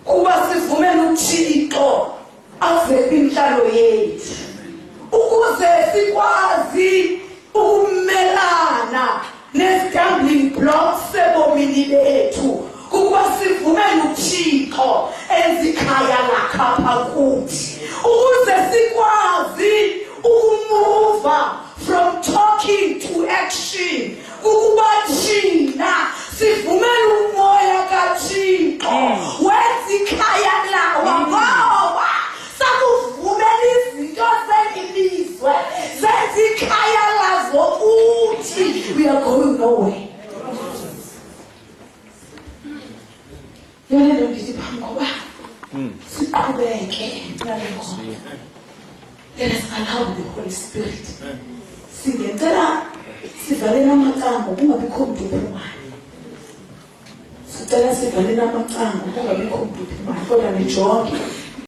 kuba sivumele uThixo avele inhlalo yethu ukuze sikwazi ukumelana ne-stumbling blocks sebomini bethu kuba sivumele uThixo ezikhaya lakhapha kuthi ukuze sikwazi ukumuva from talking to action ukuba thina sivumele umoya kaThixo wezikhaya lawa ngoba sakuvumela izinto zelizwe zezikhaya lazo kuthi we are going nowhere. Yona lento ngithi phambi ngoba siqhubeke nalokho. Let us allow the Holy Spirit. Singentela sivalena amacango kungabikho umuntu ophumayo. Sicela sivalena amacango kungabikho umuntu ophumayo kodwa nijonge